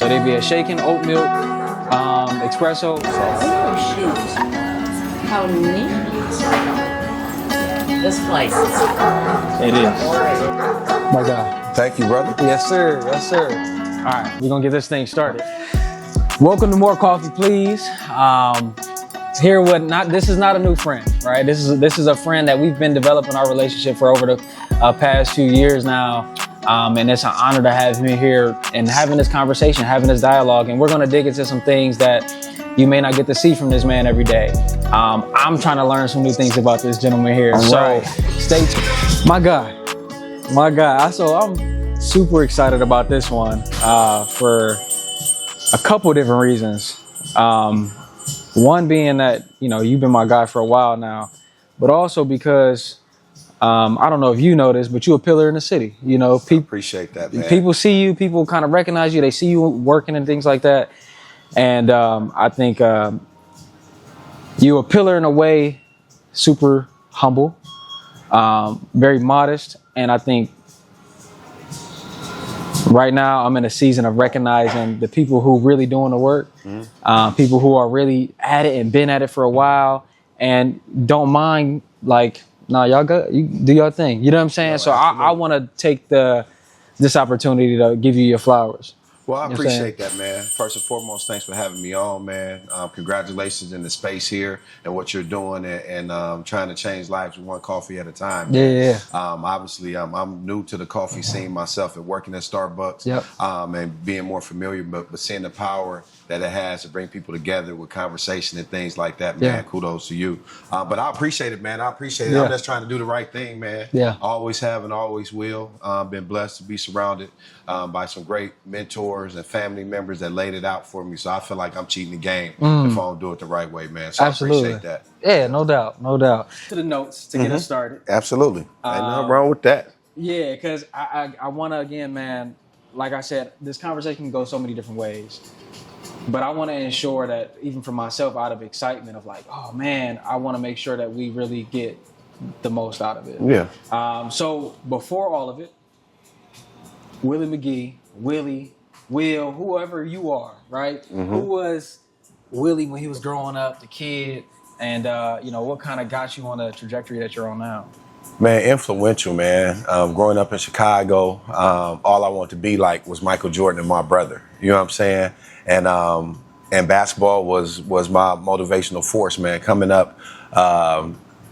So they'd be a shaken oat milk, espresso. Oh, shoot. How neat. This place. It is. My God. Thank you, brother. Yes, sir. Yes, sir. All right, we're gonna get this thing started. Welcome to More Coffee, Please. This is not a new friend, right? This is a friend that we've been developing our relationship for over the past few years now. And it's an honor to have him here and having this conversation, having this dialogue. And we're gonna dig into some things that you may not get to see from this man every day. I'm trying to learn some new things about this gentleman here. So stay tuned. My God. So I'm super excited about this one for a couple of different reasons. One being that, you've been my guy for a while now, but also because I don't know if you know this, but you're a pillar in the city. People Appreciate that, man. People see you, people kind of recognize you, they see you working and things like that. And I think you're a pillar in a way, super humble, very modest. And I think right now I'm in a season of recognizing the people who really doing the work, people who are really at it and been at it for a while and don't mind, y'all go, you do your thing. You know what I'm saying? No, so I want to take this opportunity to give you your flowers. Well, I appreciate that, man. First and foremost, thanks for having me on, man. Congratulations in the space here and what you're doing and trying to change lives one coffee at a time. Yeah. Obviously, I'm new to the coffee scene myself and working at Starbucks. Yep. And being more familiar, but seeing the power that it has to bring people together with conversation and things like that, man. Yeah. Kudos to you. But I appreciate it, man. I appreciate it. Yeah. I'm just trying to do the right thing, man. Yeah. Always have and always will. Been blessed to be surrounded by some great mentors and family members that laid it out for me. So I feel like I'm cheating the game if I don't do it the right way, man. So absolutely. I appreciate that. Yeah, no doubt. To the notes to get us started. Absolutely. Ain't nothing wrong with that. Yeah, because I want to, again, man, like I said, this conversation can go so many different ways. But I want to ensure that even for myself, out of excitement of oh, man, I want to make sure that we really get the most out of it. Yeah. So before all of it, Willie McGee, Will, whoever you are, right? Mm-hmm. Who was Willie when he was growing up, the kid, and what kind of got you on the trajectory that you're on now? Man, influential, man. Growing up in Chicago, all I wanted to be like was Michael Jordan and my brother. You know what I'm saying? And basketball was my motivational force, man. Coming up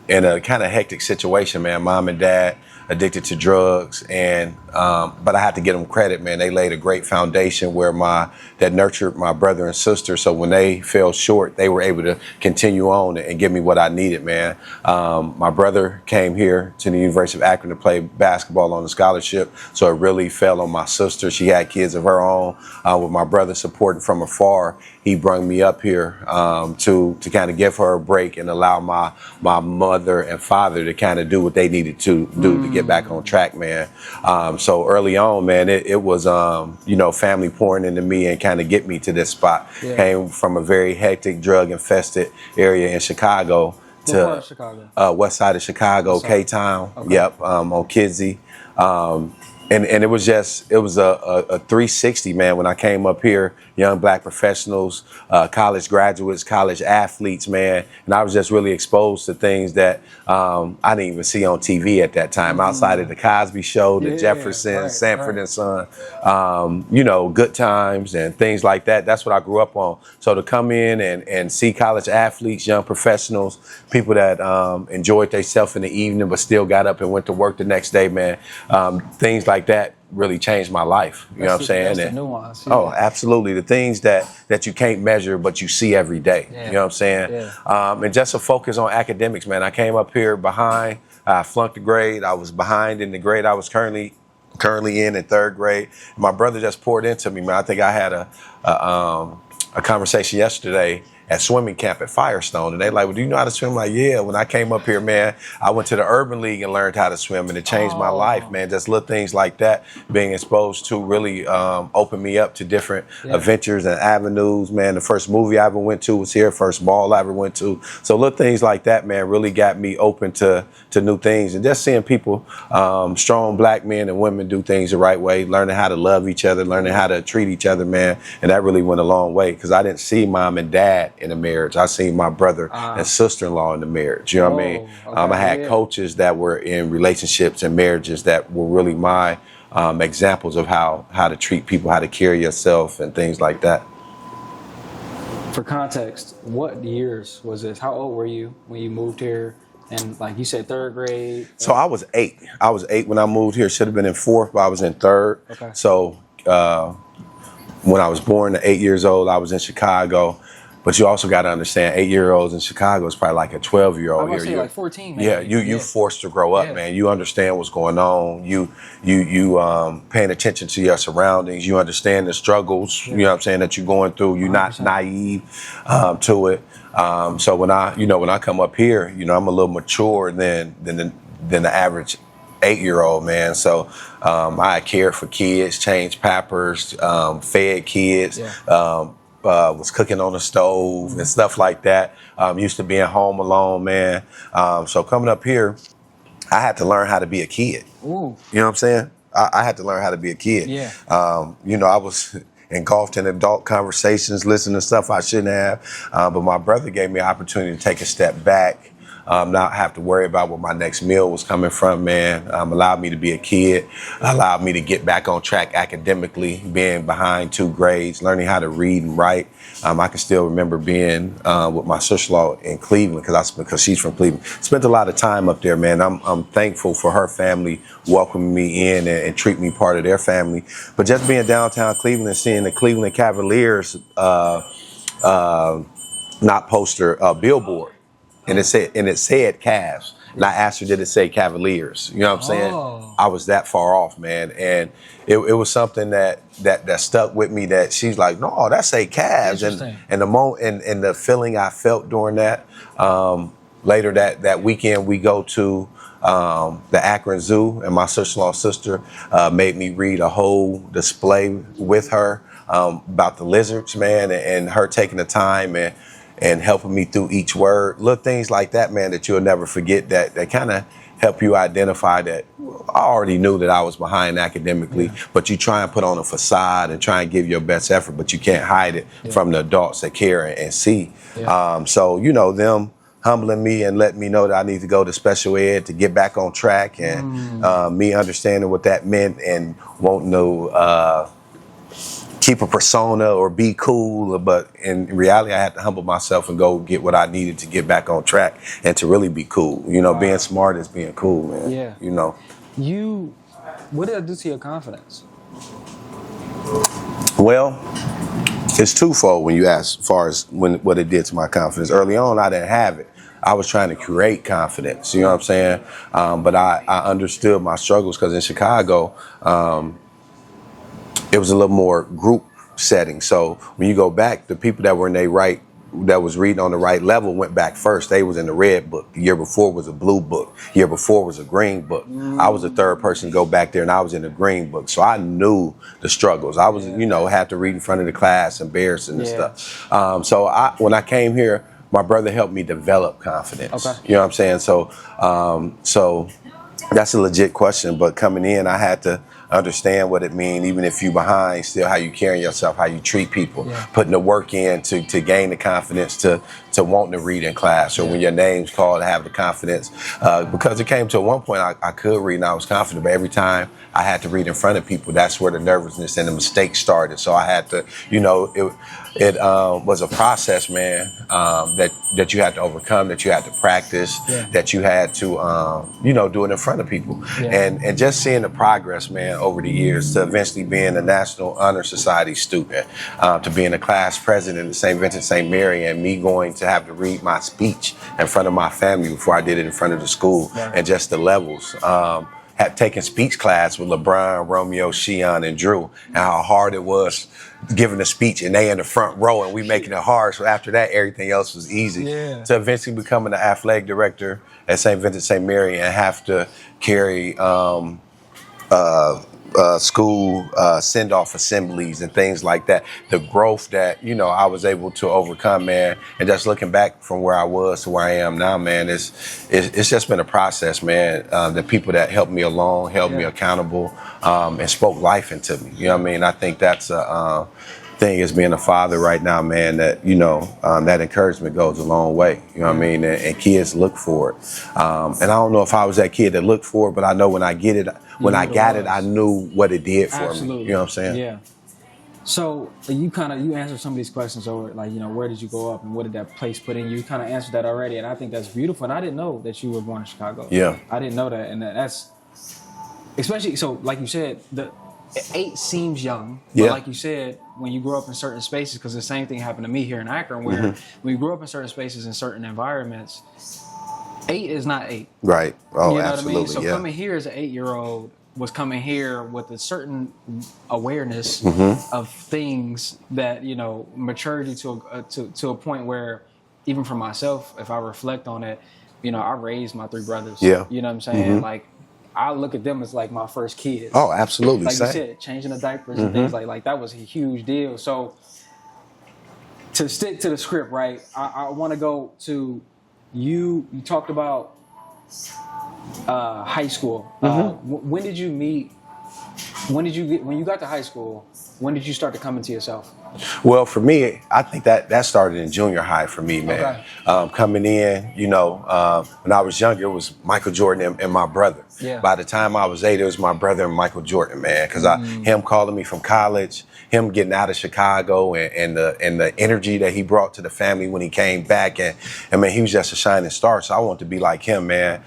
in a kind of hectic situation, man. Mom and dad addicted to drugs, and but I have to give them credit, man. They laid a great foundation that nurtured my brother and sister. So when they fell short, they were able to continue on and give me what I needed, man. My brother came here to the University of Akron to play basketball on a scholarship, so it really fell on my sister. She had kids of her own. With my brother supporting from afar, he brought me up here to kind of give her a break and allow my mother and father to kind of do what they needed to do to get back on track, man. So early on, man, it was, family pouring into me and kind of get me to this spot. Yeah. Came from a very hectic, drug-infested area in Chicago to west side of Chicago, K-Town. Okay. Yep, on Kidsey. And it was a 360, man, when I came up here, young black professionals, college graduates, college athletes, man. And I was just really exposed to things that I didn't even see on TV at that time, outside of the Cosby Show, the Jefferson, Sanford and Son, Good Times and things like that. That's what I grew up on. So to come in and see college athletes, young professionals, people that enjoyed themselves in the evening but still got up and went to work the next day, man, things like that really changed my life. You know what I'm saying? That's the nuance. Yeah. Oh, absolutely. The things that you can't measure, but you see every day. Yeah. You know what I'm saying? Yeah. And just a focus on academics, man. I came up here behind. I flunked a grade. I was behind in the grade I was currently in third grade. My brother just poured into me, man. I think I had a conversation yesterday, at swimming camp at Firestone. And they like, well, do you know how to swim? I'm like, yeah. When I came up here, man, I went to the Urban League and learned how to swim, and it changed my life, man. Just little things like that, being exposed to really opened me up to different adventures and avenues, man. The first movie I ever went to was here, first ball I ever went to. So little things like that, man, really got me open to new things. And just seeing people, strong black men and women do things the right way, learning how to love each other, learning how to treat each other, man. And that really went a long way, because I didn't see mom and dad in a marriage. I seen my brother and sister-in-law in the marriage. You know what I mean? I had coaches that were in relationships and marriages that were really my examples of how to treat people, how to carry yourself, and things like that. For context, what years was this? How old were you when you moved here? And like you said, third grade? So I was 8. I was 8 when I moved here. Should have been in 4th, but I was in 3rd. Okay. So when I was born at 8 years old, I was in Chicago. But you also got to understand, 8-year-olds in Chicago is probably like a 12-year-old. I was say like 14. Maybe. Yeah, you forced to grow up, man. You understand what's going on. You paying attention to your surroundings. You understand the struggles. You know what I'm saying, that you're going through. You're 100%. Not naive to it. So when I come up here, I'm a little mature than the average 8-year-old, man. So I cared for kids, changed Pampers, fed kids. Was cooking on the stove and stuff like that. Used to being home alone, man. So coming up here, I had to learn how to be a kid. Ooh. You know what I'm saying? I had to learn how to be a kid. Yeah. I was engulfed in adult conversations, listening to stuff I shouldn't have. But my brother gave me an opportunity to take a step back. Not have to worry about where my next meal was coming from, man. Allowed me to be a kid, allowed me to get back on track academically, being behind 2 grades, learning how to read and write. I can still remember being with my sister-in-law in Cleveland, because she's from Cleveland. Spent a lot of time up there, man. I'm thankful for her family welcoming me in and treat me part of their family. But just being downtown Cleveland and seeing the Cleveland Cavaliers not poster billboard. And it said Cavs. And I asked her, did it say Cavaliers? You know what I'm saying? I was that far off, man. And it was something that stuck with me, that she's like, no, that say Cavs. And the moment and the feeling I felt during that. Later that weekend, we go to the Akron Zoo, and my sister-in-law's sister made me read a whole display with her about the lizards, man, and her taking the time and helping me through each word. Little things like that, man, that you'll never forget, that kind of help you identify that I already knew that I was behind academically, but you try and put on a facade and try and give your best effort, but you can't hide it from the adults that care and see. So, them humbling me and letting me know that I need to go to special ed to get back on track, and me understanding what that meant and wanting to keep a persona or be cool, but in reality, I had to humble myself and go get what I needed to get back on track and to really be cool. Being smart is being cool, man. Yeah. What did it do to your confidence? Well, it's twofold when you ask as far as what it did to my confidence. Early on, I didn't have it. I was trying to create confidence, you know what I'm saying? But I understood my struggles, because in Chicago, it was a little more group setting. So when you go back, the people that were in that was reading on the right level went back first. They was in the red book. The year before was a blue book. The year before was a green book. I was the third person to go back there, and I was in the green book. So I knew the struggles. I was, had to read in front of the class, embarrassing and stuff. So when I came here, my brother helped me develop confidence. Okay. You know what I'm saying? So that's a legit question. But coming in, I had to understand what it means, even if you behind, still how you carry yourself, how you treat people, putting the work in to gain the confidence to wanting to read in class, or when your name's called, to have the confidence. Because it came to one point I could read and I was confident, but every time I had to read in front of people, that's where the nervousness and the mistakes started. So I had to, it was a process, man, that you had to overcome, that you had to practice, that you had to, do it in front of people. And just seeing the progress, man, over the years, to eventually being a National Honor Society student, to being a class president at St. Vincent-St. Mary, and me going to have to read my speech in front of my family before I did it in front of the school, and just the levels. had taken speech class with LeBron, Romeo, Sheon, and Drew, and how hard it was giving a speech, and they in the front row, and we making it hard. So after that, everything else was easy. Yeah. To eventually becoming the athletic director at St. Vincent-St. Mary and have to carry school send-off assemblies and things like that. The growth that, you know, I was able to overcome, man, and just looking back from where I was to where I am now, man, it's just been a process, man. The people that helped me along, held me accountable, and spoke life into me. You know what I mean? I think that's a thing as being a father right now, man, that, you know, that encouragement goes a long way. You know what I mean? And kids look for it. And I don't know if I was that kid that looked for it, but I know when I get it, when I got it, I knew what it did for me. You know what I'm saying? Yeah. So you answered some of these questions over, like, you know, where did you grow up and what did that place put in you? You kind of answered that already, and I think that's beautiful. And I didn't know that you were born in Chicago. Yeah. I didn't know that, and that's especially so. Like you said, the 8 seems young, but like you said, when you grow up in certain spaces, because the same thing happened to me here in Akron, where when you grow up in certain spaces in certain environments, 8 is not 8. Right. Oh, you know absolutely. What I mean? So coming here as an 8-year-old was coming here with a certain awareness of things that, you know, maturity to a point where, even for myself, if I reflect on it, you know, I raised my 3 brothers. Yeah. You know what I'm saying? Like, I look at them as like my first kids. Oh, absolutely. Like you said, changing the diapers and things like that was a huge deal. So to stick to the script, right? I want to go to you. You talked about high school. When did you meet? When you got to high school? When did you start to come into yourself? Well, for me, I think that started in junior high for me, man. Okay. Coming in, you know, when I was younger, it was Michael Jordan and my brother. Yeah. By the time I was 8, it was my brother and Michael Jordan, man. Because him calling me from college, him getting out of Chicago, and the energy that he brought to the family when he came back, and I mean, he was just a shining star. So I wanted to be like him, man.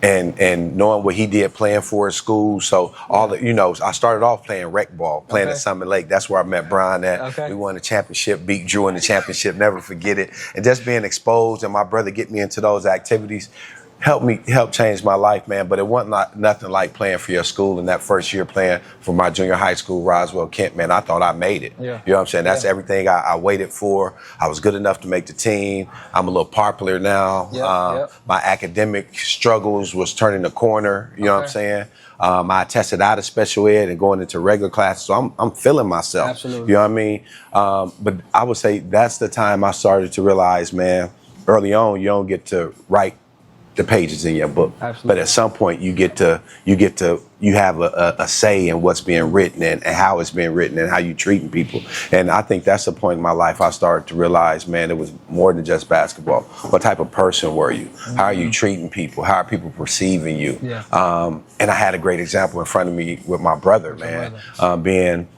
And knowing what he did playing for his school. So all the, you know, I started off playing rec ball, playing at Summit Lake. That's where I met Brian at. Okay. We won the championship, beat Drew in the championship, never forget it. And just being exposed and my brother get me into those activities helped change my life, man. But it wasn't nothing like playing for your school. And that first year playing for my junior high school, Roswell, Kent, man, I thought I made it. Yeah. You know what I'm saying? That's everything I waited for. I was good enough to make the team. I'm a little popular now. My academic struggles was turning the corner. You know what I'm saying? I tested out of special ed and going into regular classes. So I'm feeling myself. Absolutely. You know what I mean? But I would say that's the time I started to realize, man, early on, you don't get to write the pages in your book. Absolutely. But at some point you have a say in what's being written and how it's being written and how you treating people. And I think that's the point in my life I started to realize, man, it was more than just basketball. What type of person were you? How are you treating people? How are people perceiving you? Yeah. And I had a great example in front of me with my brother, man, being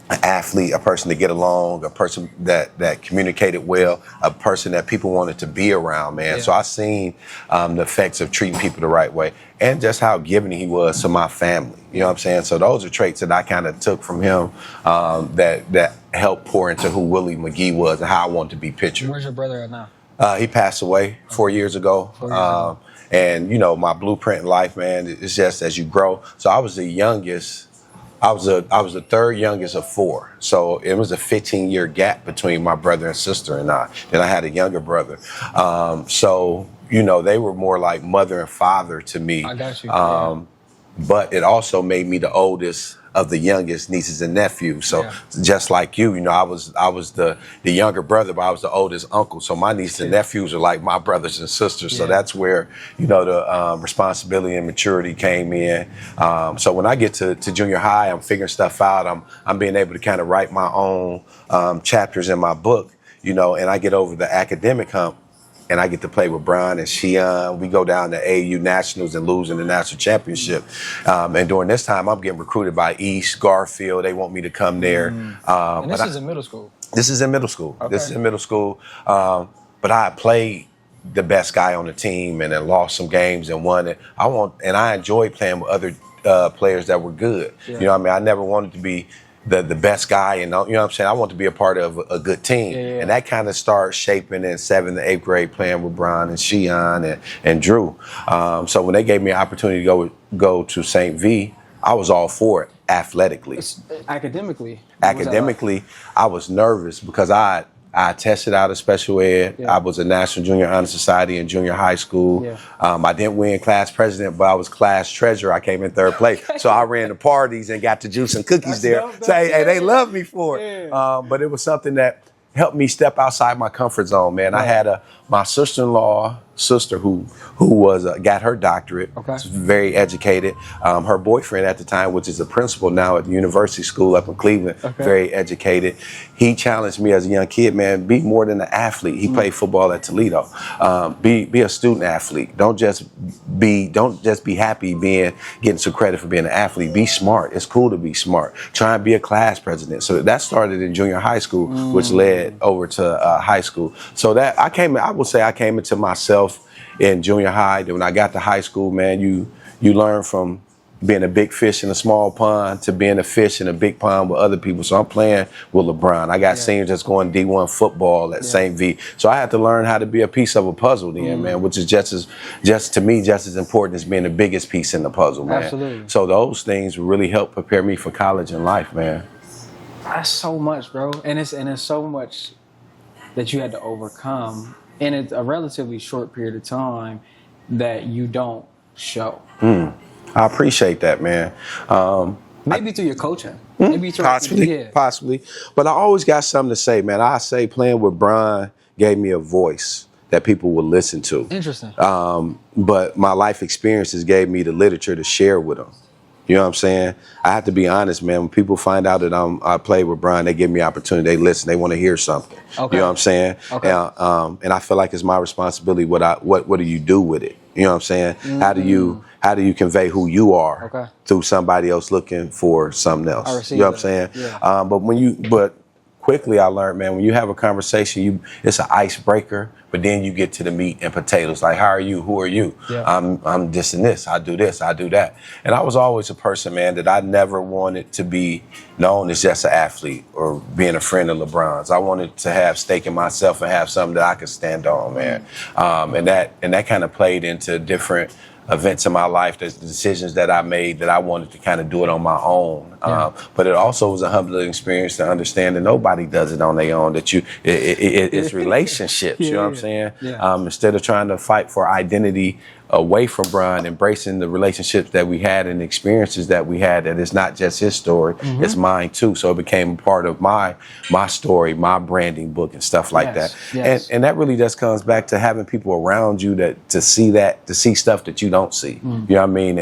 an athlete, a person to get along, a person that communicated well, a person that people wanted to be around, man. So I seen the effects of treating people the right way and just how giving he was to my family. You know what I'm saying? So those are traits that I kind of took from him that helped pour into who Willie McGee was and how I wanted to be pictured. Where's your brother at now? He passed away 4 years ago. And, you know, my blueprint in life, man, it's just as you grow. So I was the youngest. I was the third youngest of 4. So it was a 15-year gap between my brother and sister and I. Then I had a younger brother. So, you know, they were more like mother and father to me. I got you. But it also made me the oldest of the youngest nieces and nephews. So just like you know, I was the younger brother, but I was the oldest uncle. So my nieces and nephews are like my brothers and sisters. So that's where, you know, the responsibility and maturity came in. So when I get to junior high, I'm figuring stuff out. I'm being able to kind of write my own chapters in my book, you know, and I get over the academic hump. And I get to play with Brian and Sheon. We go down to AAU Nationals and lose in the national championship. And during this time, I'm getting recruited by East, Garfield. They want me to come there. And this is in middle school? This is in middle school. Okay. This is in middle school. But I played the best guy on the team and then lost some games and won it. I enjoyed playing with other players that were good. You know what I mean? I never wanted to be the best guy, and you know what I'm saying. I want to be a part of a good team, and that kind of started shaping in 7th and 8th grade, playing with Brian and Sheon and Drew. So when they gave me an opportunity to go to St. V, I was all for it athletically. Academically, I was nervous because I tested out of special ed. I was a National Junior Honor Society in junior high school. I didn't win class president, but I was class treasurer. I came in 3rd place. So I ran the parties and got to juice and cookies there. So hey, they loved me for it. But it was something that helped me step outside my comfort zone, man. I had my sister-in-law who was got her doctorate. Very educated. Her boyfriend at the time, which is a principal now at the university school up in Cleveland, very educated. He challenged me as a young kid, man, be more than an athlete. He played football at Toledo. Be a student athlete. Don't just be happy getting some credit for being an athlete. Be smart. It's cool to be smart. Try and be a class president. So that started in junior high school, which led over to high school. So that I would say I came into myself in junior high. Then when I got to high school, man, you learn from being a big fish in a small pond to being a fish in a big pond with other people. So I'm playing with LeBron. I got seniors that's going D1 football at St. V. So I had to learn how to be a piece of a puzzle then, man, which is just as important as being the biggest piece in the puzzle, man. Absolutely. So those things really helped prepare me for college and life, man. That's so much, bro. And it's so much that you had to overcome in a relatively short period of time that you don't show. I appreciate that, man. Maybe through your coaching. Maybe through possibly. But I always got something to say, man. I say playing with Brian gave me a voice that people would listen to. Interesting. But my life experiences gave me the literature to share with them. You know what I'm saying? I have to be honest, man. When people find out that I play with Brian, they give me opportunity. They listen. They want to hear something. You know what I'm saying? And I feel like it's my responsibility. What do you do with it? You know what I'm saying? How do you convey who you are through somebody else looking for something else? You know what I'm saying? But quickly I learned, man, when you have a conversation, it's an icebreaker, but then you get to the meat and potatoes. Like, how are you? Who are you? I'm this and this. I do this. I do that. And I was always a person, man, that I never wanted to be known as just an athlete or being a friend of LeBron's. I wanted to have stake in myself and have something that I could stand on, man. And that kind of played into different events in my life, the decisions that I made, that I wanted to kind of do it on my own. But it also was a humbling experience to understand that nobody does it on their own, that it's relationships, you know what I'm saying? Instead of trying to fight for identity away from Brian, embracing the relationships that we had and the experiences that we had, that it's not just his story, it's mine too. So it became a part of my story, my branding book and stuff like that. And that really just comes back to having people around you to see stuff that you don't see. You know what I mean?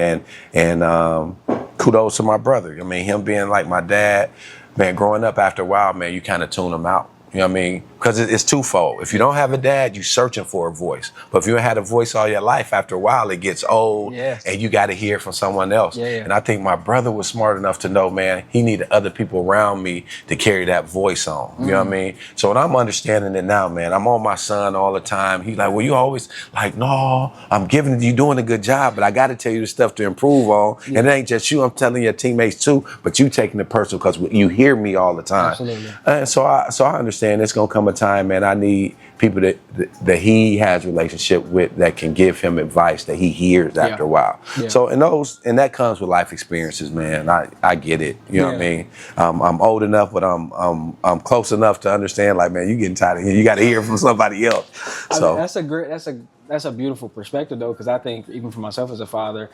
And kudos to my brother. I mean, him being like my dad, man, growing up after a while, man, you kind of tune him out. You know what I mean? Because it's twofold. If you don't have a dad, you're searching for a voice. But if you had a voice all your life, after a while, it gets old and you got to hear from someone else. And I think my brother was smart enough to know, man, he needed other people around me to carry that voice on. You know what I mean? So when I'm understanding it now, man, I'm on my son all the time. He's like, well, you always like, no, I'm giving you doing a good job, but I got to tell you the stuff to improve on. And it ain't just you, I'm telling your teammates too, but you taking it personal because you hear me all the time. Absolutely. And so I understand it's going to come a time, man, I need people that he has a relationship with that can give him advice that he hears after a while. So and that comes with life experiences, man. I get it. You know what I mean? I'm old enough, but I'm close enough to understand, like, man, you getting tired of hearing. You got to hear from somebody else. So I mean, that's a beautiful perspective though, because I think even for myself as a father,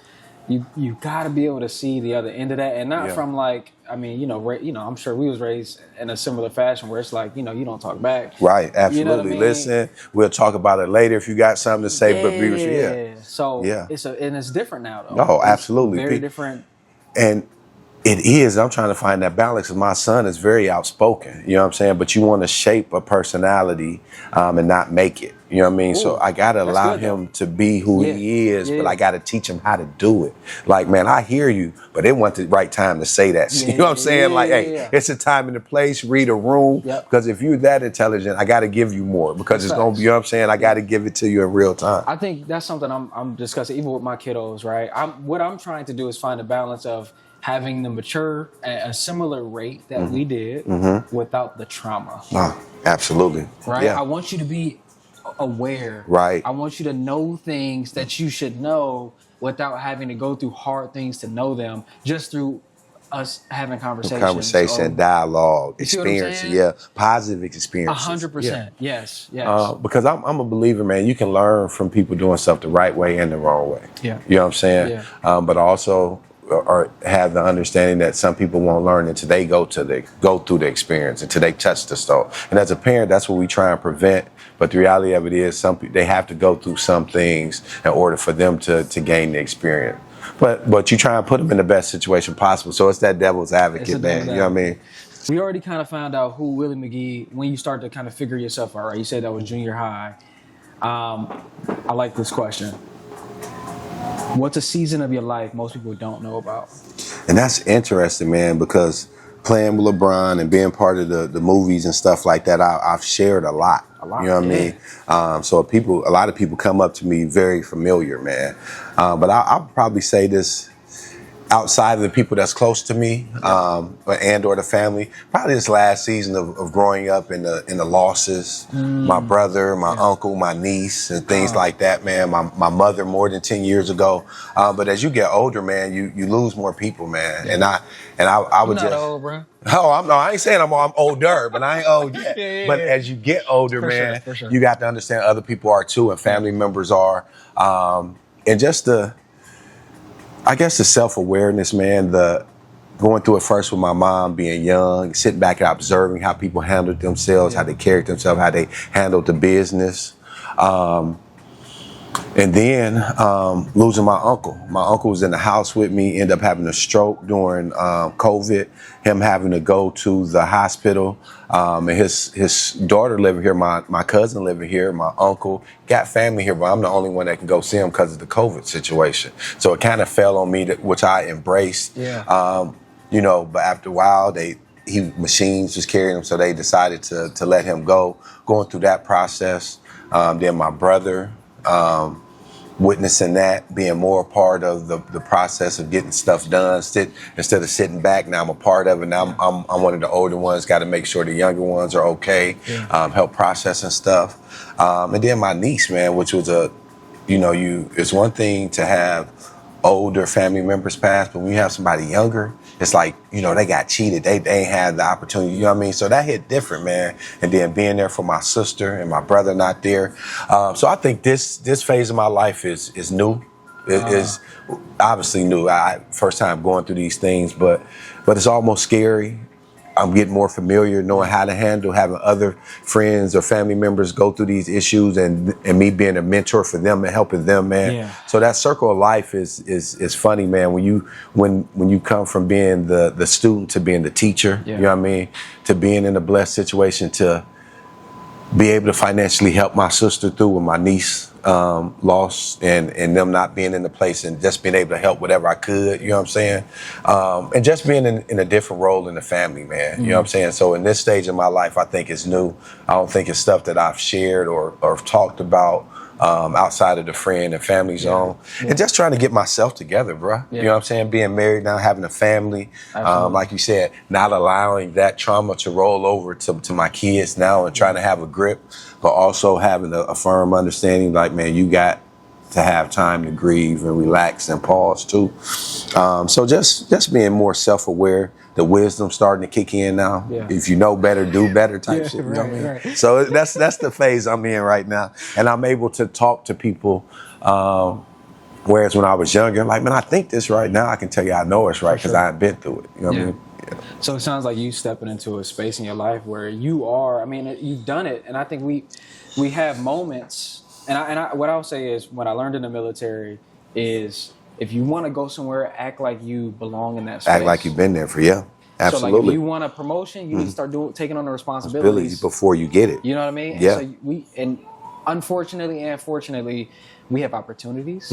you got to be able to see the other end of that, and not from like, I mean, I'm sure we was raised in a similar fashion where it's like, you don't talk back. Right, absolutely. You know what I mean? Listen, we'll talk about it later if you got something to say. But so it's different now though. Oh, absolutely, very different. And it is. I'm trying to find that balance. Because my son is very outspoken. You know what I'm saying? But you want to shape a personality and not make it. You know what I mean? Ooh, so I got to allow him to be who he is, but I got to teach him how to do it. Like, man, I hear you, but it wasn't the right time to say that. You know what I'm saying? It's a time and a place, read a room. Because if you're that intelligent, I got to give you more. Because it's going to be, you know what I'm saying? I got to give it to you in real time. I think that's something I'm discussing, even with my kiddos, right? What I'm trying to do is find a balance of having them mature at a similar rate that we did without the trauma. Absolutely. Right? Yeah. I want you to be aware. Right. I want you to know things that you should know without having to go through hard things to know them, just through us having conversations. Conversation, dialogue, you see what I'm experience. saying? Yeah. Positive experiences. 100%. Yes. Yes. Because I'm a believer, man. You can learn from people doing stuff the right way and the wrong way. Yeah. You know what I'm saying? Yeah. But also or have the understanding that some people won't learn until they go through the experience, until they touch the stove. And as a parent, that's what we try and prevent. But the reality of it is, some people, they have to go through some things in order for them to gain the experience. But you try and put them in the best situation possible. So it's that devil's advocate, man. You know what I mean? We already kind of found out who Willie McGee, when you start to kind of figure yourself out, right? You said that was junior high. I like this question. What's a season of your life most people don't know about? And that's interesting, man, because playing with LeBron and being part of the movies and stuff like that, I've shared a lot. You know what I mean? So a lot of people come up to me very familiar, man. But I'll probably say this outside of the people that's close to me, and or the family, probably this last season of growing up in the losses, my brother, my uncle, my niece, and things like that, man. My mother more than 10 years ago. But as you get older, man, you lose more people, man. And I would You're not old, bro. Oh, I ain't saying I'm older, but I ain't old yet. But as you get older, man, you got to understand other people are too, and family members are, and just I guess the self-awareness, man, going through it first with my mom being young, sitting back and observing how people handled themselves, how they carried themselves, how they handled the business. And then losing my uncle. My uncle was in the house with me, ended up having a stroke during COVID, him having to go to the hospital. And his daughter living here, my cousin living here, my uncle, got family here, but I'm the only one that can go see him because of the COVID situation. So it kind of fell on me, which I embraced. Yeah. You know, but after a while, machines was carrying him, so they decided to let him go. Going through that process, then my brother, witnessing that, being more a part of the process of getting stuff done, instead of sitting back. Now I'm a part of it. Now I'm one of the older ones. Got to make sure the younger ones are okay. Help processing stuff, and then my niece, man, which was it's one thing to have older family members pass, but when you have somebody younger, it's like, they got cheated. They ain't had the opportunity, you know what I mean? So that hit different, man. And then being there for my sister and my brother not there. So I think this phase of my life is new. It is obviously new. First time going through these things, but it's almost scary. I'm getting more familiar, knowing how to handle, having other friends or family members go through these issues, and me being a mentor for them and helping them, man. Yeah. So that circle of life is funny, man. When you come from being the student to being the teacher, you know what I mean, to being in a blessed situation to be able to financially help my sister through with my niece loss and them not being in the place, and just being able to help whatever I could, you know what I'm saying? And just being in a different role in the family, man, you know what I'm saying? So in this stage of my life, I think it's new. I don't think it's stuff that I've shared or talked about outside of the friend and family zone. And just trying to get myself together, bro. You know what I'm saying? Being married now, having a family, like you said, not allowing that trauma to roll over to my kids now, and trying to have a grip, but also having a firm understanding, like, man, you got to have time to grieve and relax and pause too. So just being more self-aware, the wisdom starting to kick in now. If you know better, do better type shit. You know what I mean? Right. So that's the phase I'm in right now. And I'm able to talk to people, whereas when I was younger, like, man, I think this right now. I can tell you I know it's right because I had been through it. You know what I mean? Yeah. So it sounds like you stepping into a space in your life where you are, you've done it. And I think we have moments. And I what I would say is, what I learned in the military is, if you want to go somewhere, act like you belong in that space. Act like you've been there for absolutely. So like, if you want a promotion, you need to start taking on the responsibilities before you get it. You know what I mean? Yeah. And so and unfortunately and fortunately, we have opportunities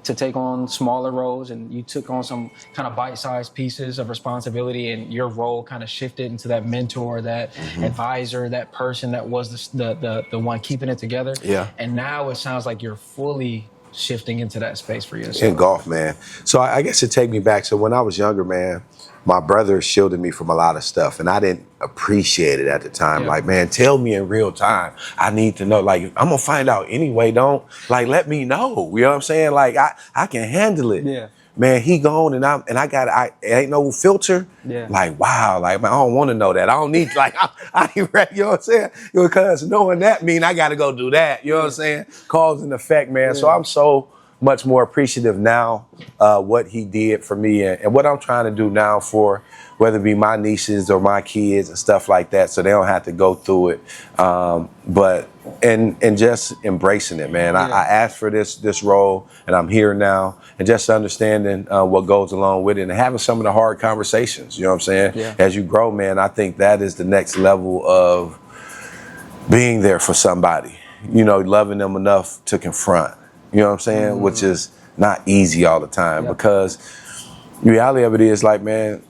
to take on smaller roles, and you took on some kind of bite-sized pieces of responsibility, and your role kind of shifted into that mentor, that advisor, that person that was the one keeping it together. Yeah. And now it sounds like you're fully shifting into that space for yourself? In golf, man. So I guess it take me back. So when I was younger, man, my brother shielded me from a lot of stuff, and I didn't appreciate it at the time. Yeah. Like, man, tell me in real time. I need to know. Like, I'm gonna find out anyway. Don't like let me know. You know what I'm saying? Like, I can handle it. Yeah. Man, he gone and I ain't no filter. Yeah. Like, wow, like, man, I don't want to know that. I don't need, like, I ain't ready, you know what I'm saying? Because knowing that mean I got to go do that, you know what I'm saying? Cause and effect, man. So I'm so much more appreciative now what he did for me and what I'm trying to do now for whether it be my nieces or my kids and stuff like that, so they don't have to go through it. But just embracing it, man. I asked for this role, and I'm here now, and just understanding what goes along with it, and having some of the hard conversations. You know what I'm saying? Yeah. As you grow, man, I think that is the next level of being there for somebody. You know, loving them enough to confront. You know what I'm saying? Which is not easy all the time because the reality of it is like, man,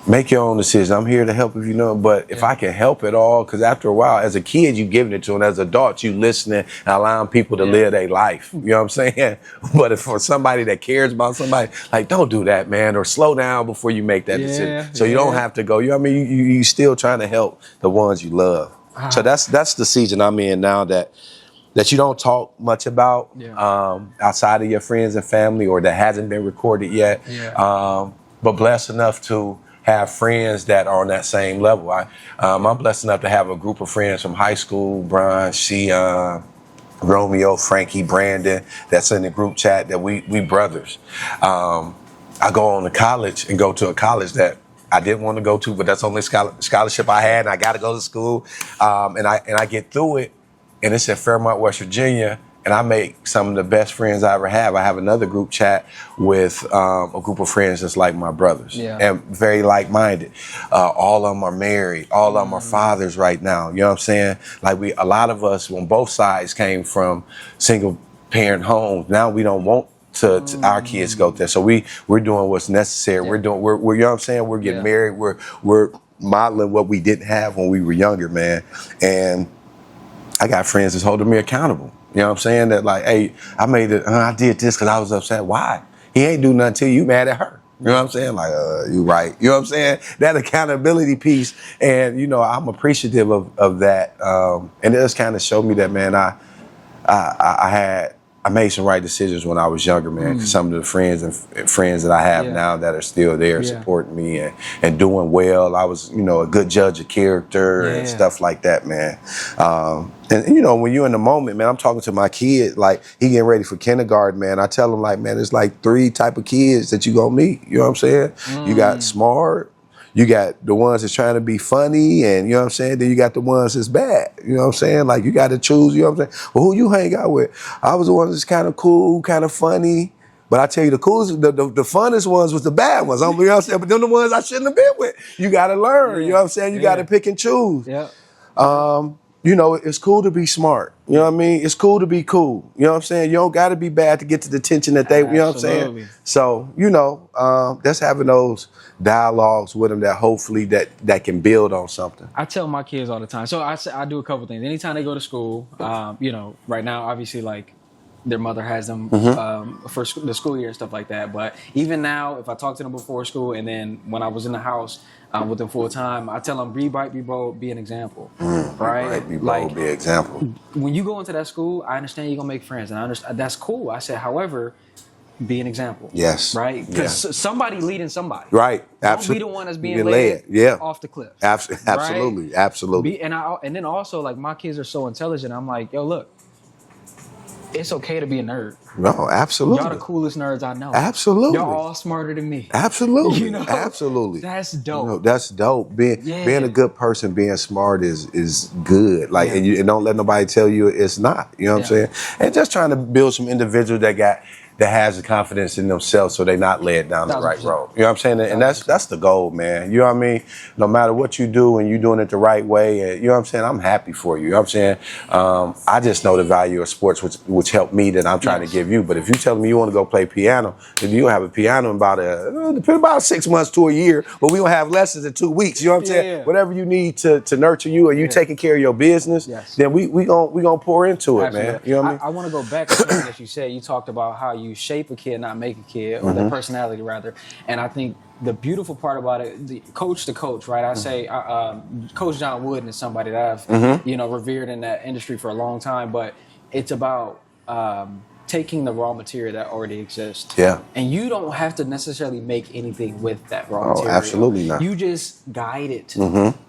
make your own decision. I'm here to help if you know, but if I can help at all, because after a while, as a kid, you giving it to them. As adults, you listening and allowing people to live their life. You know what I'm saying? But if for somebody that cares about somebody, like, don't do that, man, or slow down before you make that decision. So you don't have to go. You know what I mean? You still trying to help the ones you love. So that's the season I'm in now that you don't talk much about outside of your friends and family, or that hasn't been recorded yet. But blessed enough to have friends that are on that same level. I'm blessed enough to have a group of friends from high school, Brian, Shion, Romeo, Frankie, Brandon, that's in the group chat that we brothers. I go on to college and go to a college that I didn't want to go to, but that's the only scholarship I had, and I got to go to school. And I get through it, and it's in Fairmont, West Virginia, and I make some of the best friends I ever have. I have another group chat with a group of friends that's like my brothers and very like-minded. All of them are married. All of them are fathers right now. You know what I'm saying? Like a lot of us on both sides came from single-parent homes. Now we don't want to our kids go there. So we're doing what's necessary. We're you know what I'm saying? We're getting married. We're modeling what we didn't have when we were younger, man. And I got friends that's holding me accountable. You know what I'm saying? That like, hey, I made it. I did this because I was upset. Why? He ain't do nothing to you. You mad at her. You know what I'm saying? Like, you right. You know what I'm saying? That accountability piece. And, you know, I'm appreciative of that. And it just kind of showed me that, man, I made some right decisions when I was younger, man. 'Cause some of the friends that I have now that are still there supporting me and doing well. I was, you know, a good judge of character and stuff like that, man. And, you know, when you're in the moment, man, I'm talking to my kid, like, he getting ready for kindergarten, man. I tell him, like, man, there's like 3 type of kids that you gonna meet. You know what I'm saying? You got smart. You got the ones that's trying to be funny, and you know what I'm saying? Then you got the ones that's bad. You know what I'm saying? Like, you got to choose, you know what I'm saying? Well, who you hang out with? I was the one that's kind of cool, kind of funny. But I tell you, the coolest, the funnest ones was the bad ones. You know what I'm saying? But them the ones I shouldn't have been with. You got to learn, you know what I'm saying? You got to pick and choose. You know, it's cool to be smart. You know what I mean? It's cool to be cool. You know what I'm saying? You don't got to be bad to get to the attention that they, you know what I'm saying? So, you know, that's having those dialogues with them that hopefully that can build on something. I tell my kids all the time. So I do a couple things. Anytime they go to school, you know, right now, obviously, like, their mother has them for the school year and stuff like that. But even now, if I talk to them before school, and then when I was in the house with them full time, I tell them, be bright, be bold, be an example. Right? Be bold, be an example. When you go into that school, I understand you're going to make friends. And I understand that's cool. I said, however, be an example. Yes. Right? Because somebody leading somebody. Right. Absolutely. Don't be the one that's being led off the cliff. Absolutely. Right? Absolutely. And then also, like, my kids are so intelligent. I'm like, yo, look. It's okay to be a nerd. No, absolutely. Y'all the coolest nerds I know. Absolutely. Y'all all smarter than me. Absolutely. You know? Absolutely. That's dope. You know, that's dope. Being a good person, being smart is good. Like, and don't let nobody tell you it's not. You know what I'm saying? And just trying to build some individuals that got that has the confidence in themselves so they're not led down the right 1000%. road. You know what I'm saying? And that's the goal, man. You know what I mean? No matter what you do and you're doing it the right way, and you know what I'm saying? I'm happy for you. You know what I'm saying? I just know the value of sports, which helped me that I'm trying to give you. But if you tell me you want to go play piano, if you have a piano in about 6 months to a year, but we gonna have lessons in 2 weeks. You know what I'm saying? Yeah. Whatever you need to nurture you, and you taking care of your business, then we gonna pour into it, Absolutely. man. You know what I mean? I want to go back to something that you said. You talked about how you shape a kid, not make a kid, or their personality rather. And I think the beautiful part about it, the coach to coach, right? I say Coach John Wooden is somebody that I've revered in that industry for a long time. But it's about taking the raw material that already exists. Yeah. And you don't have to necessarily make anything with that raw material. Absolutely not. You just guide it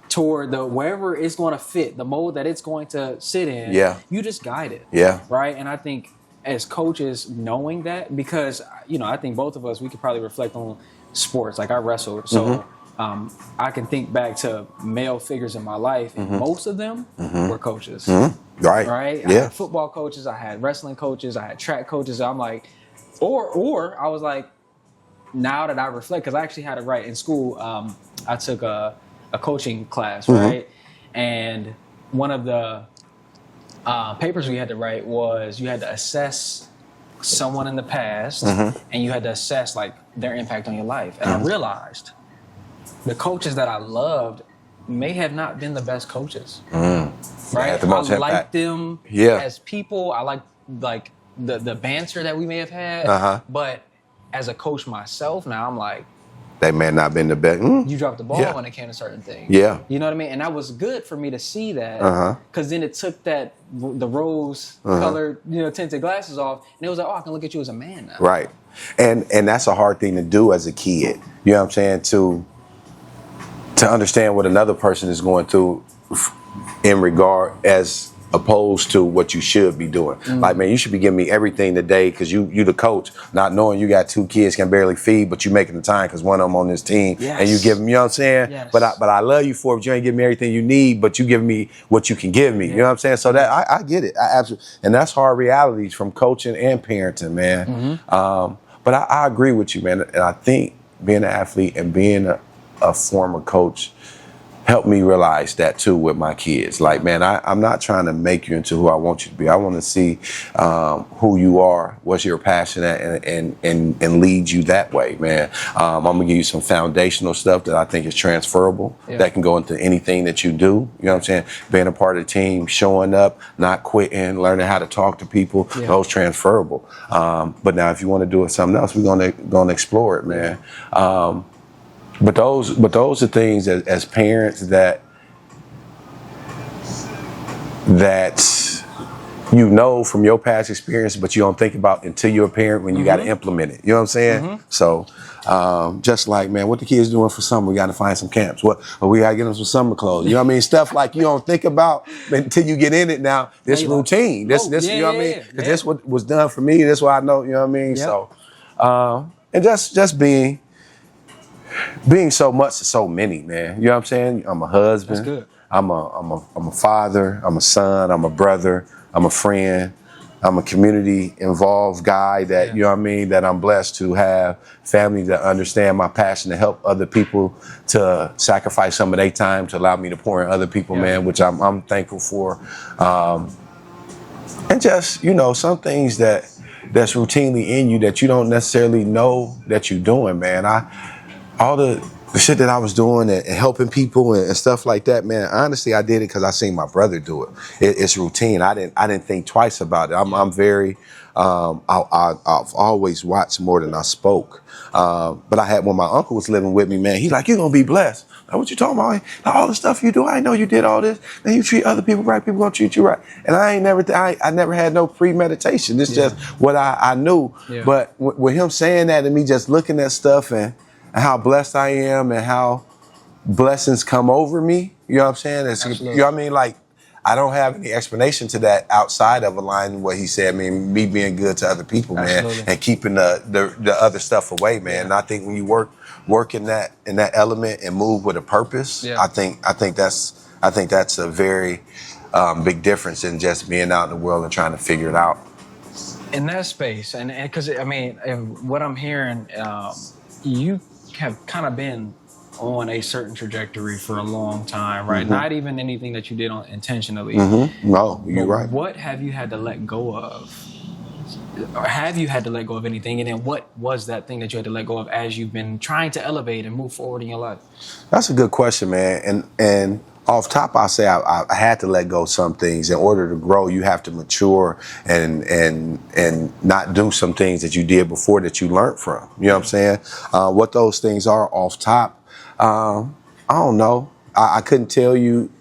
toward wherever it's going to fit, the mold that it's going to sit in. Yeah. You just guide it. Yeah. Right. And I think as coaches, knowing that, because I think both of us, we could probably reflect on sports. Like I wrestled, so I can think back to male figures in my life, and most of them were coaches. Right. Right. Yeah. I had football coaches, I had wrestling coaches, I had track coaches. I'm like, or I was like, now that I reflect, because I actually had it right in school. I took a coaching class, right, and one of the papers we had to write was you had to assess someone in the past, and you had to assess like their impact on your life. And I realized the coaches that I loved may have not been the best coaches. Right? The most I impact. liked them as people. I liked like the banter that we may have had. But as a coach myself now, I'm like, they may not have been the best. you dropped the ball when it came to certain things. Yeah. You know what I mean? And that was good for me to see that, because then it took the rose colored, tinted glasses off, and it was like, oh, I can look at you as a man now. Right. And that's a hard thing to do as a kid. You know what I'm saying? To understand what another person is going through in regard as opposed to what you should be doing. Like, man, you should be giving me everything today because you the coach, not knowing you got 2 kids can barely feed, but you making the time because one of them on this team, and you give them, you know what I'm saying? Yes. But I love you for it, but you ain't giving me everything you need, but you giving me what you can give me. You know what I'm saying? So that I get it. I absolutely, and that's hard realities from coaching and parenting, man. But I agree with you, man. And I think being an athlete and being a former coach helped me realize that too with my kids. Like, man, I'm not trying to make you into who I want you to be. I want to see who you are, what's your passion at, and lead you that way, man. I'm gonna give you some foundational stuff that I think is transferable, that can go into anything that you do. You know what I'm saying? Being a part of the team, showing up, not quitting, learning how to talk to people, those transferable. But now if you want to do it something else, we're gonna explore it, man. But those are things as parents that you know from your past experience, but you don't think about until you're a parent when you got to implement it. You know what I'm saying? So just like, man, what the kids doing for summer? We got to find some camps. Or we got to get them some summer clothes. You know what I mean? Stuff like you don't think about until you get in it. Now this routine, this you know what I mean? Because this what was done for me. This what I know. You know what I mean? So and just being so much to so many, man. You know what I'm saying? I'm a husband. That's good. I'm a father. I'm a son. I'm a brother. I'm a friend. I'm a community involved guy that, you know what I mean, that I'm blessed to have family that understand my passion to help other people, to sacrifice some of their time to allow me to pour in other people, man, which I'm thankful for. And just, some things that's routinely in you that you don't necessarily know that you're doing, man. All the shit that I was doing and helping people and stuff like that, man, honestly, I did it because I seen my brother do it. It's routine. I didn't think twice about it. I'm very, I've always watched more than I spoke. But I had, when my uncle was living with me, man, he's like, you're going to be blessed. Like, what you talking about? Like, all the stuff you do, I know you did all this. Man, you treat other people right, people going to treat you right. And I never had no premeditation. It's just what I knew. Yeah. But with him saying that and me just looking at stuff and how blessed I am and how blessings come over me. You know what I'm saying? You know what I mean? Like, I don't have any explanation to that outside of aligning what he said. I mean, me being good to other people, man, and keeping the other stuff away, man. Yeah. And I think when you work in that element and move with a purpose, I think that's a very big difference in just being out in the world and trying to figure it out. in that space, and because I mean, what I'm hearing, you have kind of been on a certain trajectory for a long time, right? Not even anything that you did intentionally. No, you're right. What have you had to let go of? Or have you had to let go of anything? And then what was that thing that you had to let go of as you've been trying to elevate and move forward in your life? That's a good question, man. And off top, I'll say I had to let go of some things. In order to grow, you have to mature and not do some things that you did before that you learned from. You know what I'm saying? What those things are off top, I don't know. I couldn't tell you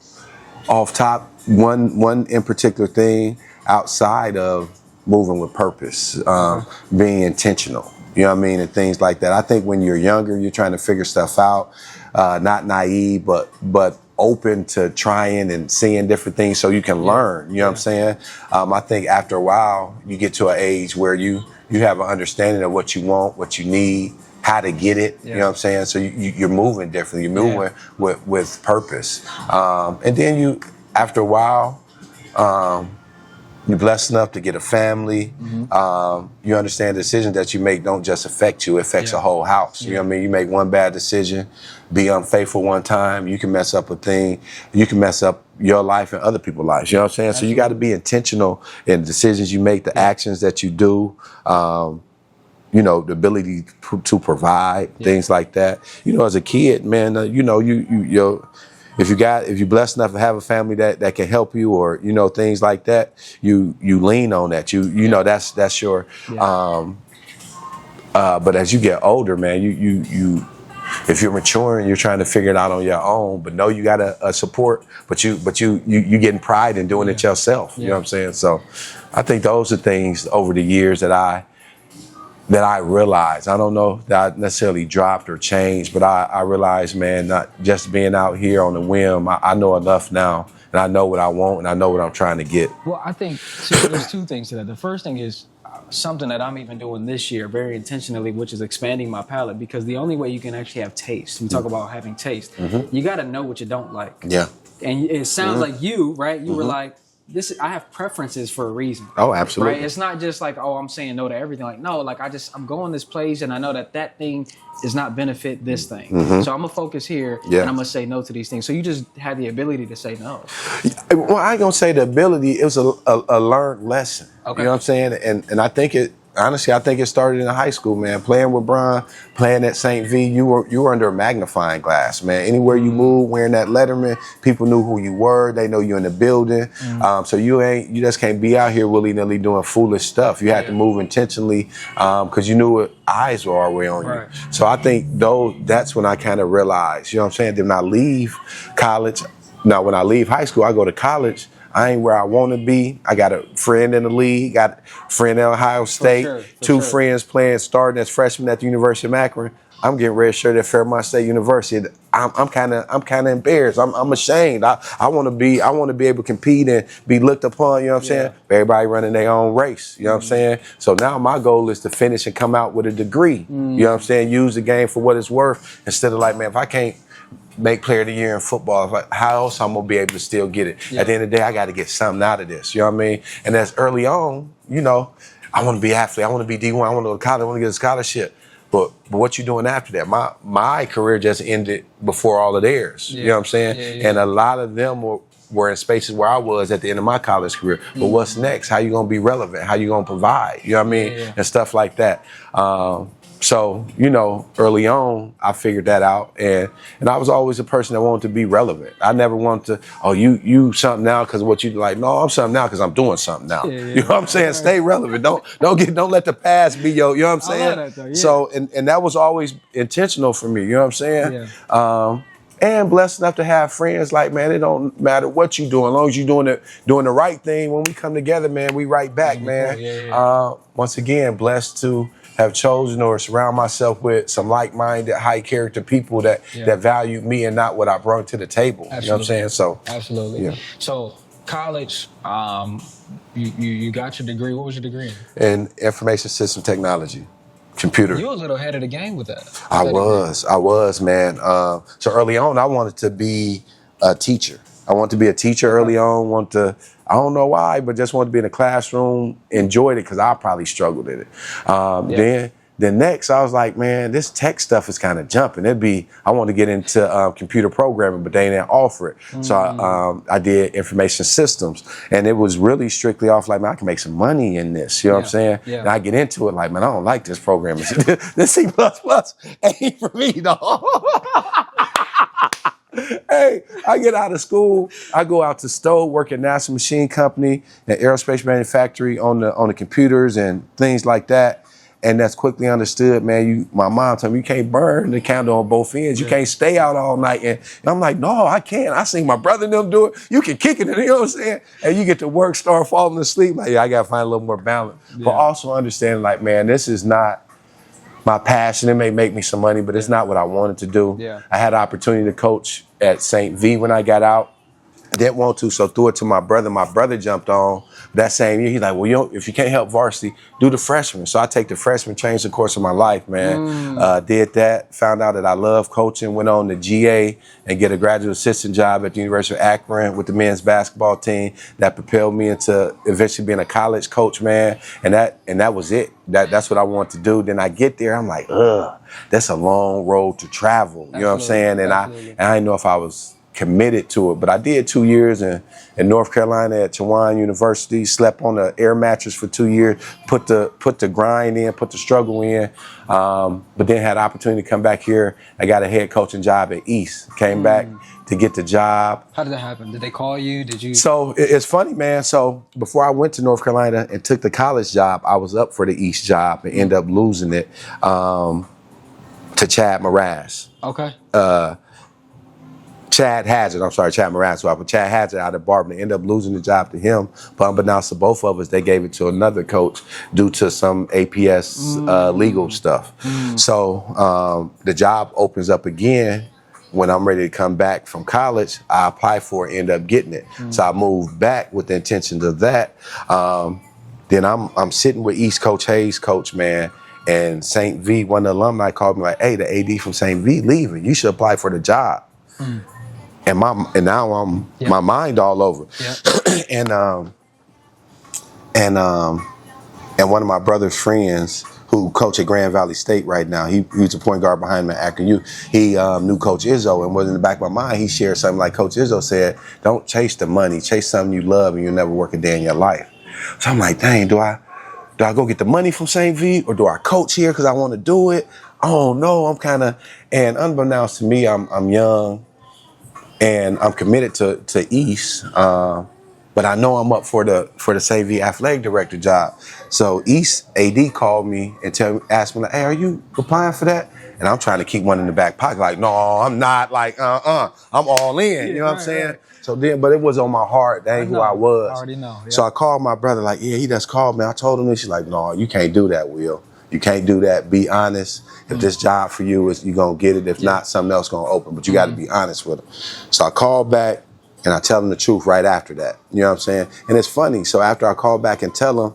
off top one in particular thing outside of moving with purpose, being intentional, you know what I mean, and things like that. I think when you're younger, you're trying to figure stuff out, not naive, but open to trying and seeing different things so you can learn, you know what I'm saying? I think after a while, you get to an age where you have an understanding of what you want, what you need, how to get it, you know what I'm saying? So you're moving differently, you're moving with purpose. And then after a while, you're blessed enough to get a family. You understand the decisions that you make don't just affect you, it affects a whole house. You know what I mean? You make one bad decision, be unfaithful one time, you can mess up a thing, you can mess up your life and other people's lives. You know what I'm saying? Absolutely. So you got to be intentional in the decisions you make, the actions that you do. You know, the ability to provide, things like that. You know, as a kid, man, you know, if you're blessed enough to have a family that can help you, or you know, things like that, you lean on that. You know, that's your. But as you get older, man, you if you're maturing, you're trying to figure it out on your own. But no, you got a support. But you getting pride in doing it yourself. You know what I'm saying? So, I think those are things over the years that I realized. I don't know that I necessarily dropped or changed, but I realized, man, not just being out here on a whim, I know enough now, and I know what I want, and I know what I'm trying to get. Well, I think there's two things to that. The first thing is something that I'm even doing this year very intentionally, which is expanding my palate, because the only way you can actually have taste, we talk about having taste, you got to know what you don't like. Yeah. And it sounds like you, right? You were like, I have preferences for a reason. Oh, absolutely. Right? It's not just like, oh, I'm saying no to everything. Like, no, like I'm going this place and I know that thing does not benefit this thing. So I'm gonna focus here and I'm gonna say no to these things. So you just had the ability to say no. Well, I ain't gonna say the ability. It was a learned lesson. Okay. You know what I'm saying? And I think honestly, I think it started in high school, man. Playing with Bron, playing at St. V, you were under a magnifying glass, man. Anywhere you moved, wearing that Letterman, people knew who you were. They know you in the building. So you just can't be out here willy-nilly doing foolish stuff. You had to move intentionally because you knew what eyes were already on you. So I think that's when I kind of realized, you know what I'm saying? Then when I leave college, now when I leave high school, I go to college. I ain't where I want to be. I got a friend in the league, got a friend at Ohio State, two friends starting as freshmen at the University of Akron. I'm getting redshirt at Fairmont State University. I'm kind of embarrassed. I'm ashamed. I want to be able to compete and be looked upon. You know what I'm saying? Everybody running their own race. You know what I'm saying? So now my goal is to finish and come out with a degree. You know what I'm saying? Use the game for what it's worth instead of like, man, if I can't make player of the year in football, how else I'm gonna be able to still get it? At the end of the day, I got to get something out of this. You know what I mean? And that's early on. You know, I want to be an athlete. I want to be D1. I want to go to college. I want to get a scholarship. But what you doing after that? My career just ended before all of theirs. You know what I'm saying? And a lot of them were in spaces where I was at the end of my college career. But what's next? How you gonna be relevant? How you gonna provide? You know what I mean? And stuff like that. So, you know, early on, I figured that out. And I was always a person that wanted to be relevant. I never wanted to, you something now because of what you like. No, I'm something now because I'm doing something now. You know what I'm saying? Stay relevant. Don't let the past be you know what I'm saying? I love that, though. So, and that was always intentional for me. You know what I'm saying? And blessed enough to have friends like, man, it don't matter what you doing, as long as you doing the right thing. When we come together, man, we right back, man. Once again, blessed to have chosen or surround myself with some like-minded, high-character people that value me and not what I brought to the table. Absolutely. You know what I'm saying? So absolutely. Yeah. So college, you got your degree. What was your degree in? In information system technology. Computer. You were a little ahead of the game with that. I was, man. So early on, I wanted to be a teacher. I wanted to be a teacher early on. I don't know why, but just wanted to be in the classroom. Enjoyed it because I probably struggled in it. Then next, I was like, man, this tech stuff is kind of jumping. I want to get into computer programming, but they didn't offer it. So I did information systems, and it was really strictly off like, man, I can make some money in this. You know what I'm saying? Yeah. And I get into it like, man, I don't like this programming. This C++ ain't for me, dog. Hey, I get out of school, I go out to Stowe, work at NASA Machine Company and aerospace manufacturing on the computers and things like that. And that's quickly understood, man. My mom told me you can't burn the candle on both ends. You can't stay out all night. And I'm like, no, I can't. I seen my brother and them do it. You can kick it, you know what I'm saying? And you get to work, start falling asleep. Like, yeah, I got to find a little more balance. Yeah. But also understanding, like, man, this is not my passion. It may make me some money, but it's not what I wanted to do. Yeah. I had the opportunity to coach at St. V when I got out. I didn't want to, so threw it to my brother. My brother jumped on that same year. He's like, well, if you can't help varsity, do the freshman. So I take the freshman, changed the course of my life, man. Did that, found out that I love coaching, went on to GA and get a graduate assistant job at the University of Akron with the men's basketball team. That propelled me into eventually being a college coach, man. And that was it. That's what I wanted to do. Then I get there, I'm like, that's a long road to travel. You know what I'm saying? And I didn't know if I was committed to it, but I did 2 years in North Carolina at Chowan University, slept on the air mattress for 2 years, put the grind in, put the struggle in, but then had the opportunity to come back here. I got a head coaching job at East, came back to get the job. How did that happen? Did they call you? Did you? So it's funny, man. So before I went to North Carolina and took the college job, I was up for the East job and ended up losing it to Chad Morass. Okay. Chad Moran swapped with Chad Hazard out of Barberton. Ended up losing the job to him. But unbeknownst to both of us, they gave it to another coach due to some APS legal stuff. So the job opens up again. When I'm ready to come back from college, I apply for it, end up getting it. So I moved back with the intention of that. Then I'm sitting with East Coach Hayes, man. And St. V, one of the alumni called me like, hey, the AD from St. V leaving. You should apply for the job. And now I'm my mind all over. and one of my brother's friends who coach at Grand Valley State right now, he's a point guard behind me at Akron U. He knew Coach Izzo and was in the back of my mind. He shared something like Coach Izzo said, don't chase the money, chase something you love and you'll never work a day in your life. So I'm like, dang, do I go get the money from St. V or do I coach here because I want to do it? I don't know. And unbeknownst to me, I'm young. And I'm committed to East, but I know I'm up for the St. V athletic director job. So East AD called me and asked me like, hey, are you applying for that? And I'm trying to keep one in the back pocket, like, no, I'm not. Like, I'm all in. You know what I'm saying? Right. So then, but it was on my heart. That ain't who I was. I already know. Yeah. So I called my brother, like, yeah, he just called me. I told him this. She's like, no, you can't do that, Will. You can't do that. Be honest. If this job for you is, you're going to get it. If not, something else going to open. But you got to be honest with him. So I called back and I tell him the truth right after that. You know what I'm saying? And it's funny. So after I call back and tell him,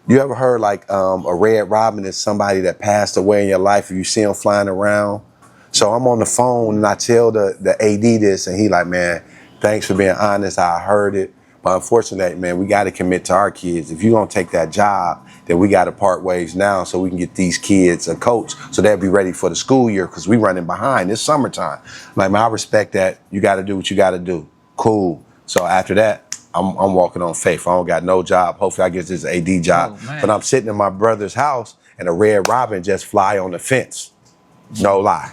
you ever heard like a red robin is somebody that passed away in your life and you see him flying around? So I'm on the phone and I tell the AD this and he like, man, thanks for being honest. I heard it. But unfortunately, man, we got to commit to our kids. If you're going to take that job, then we got to part ways now so we can get these kids a coach so they'll be ready for the school year because we running behind. It's summertime. Like, man, I respect that. You got to do what you got to do. Cool. So after that, I'm walking on faith. I don't got no job. Hopefully I get this AD job. But I'm sitting in my brother's house and a red robin just fly on the fence. No lie.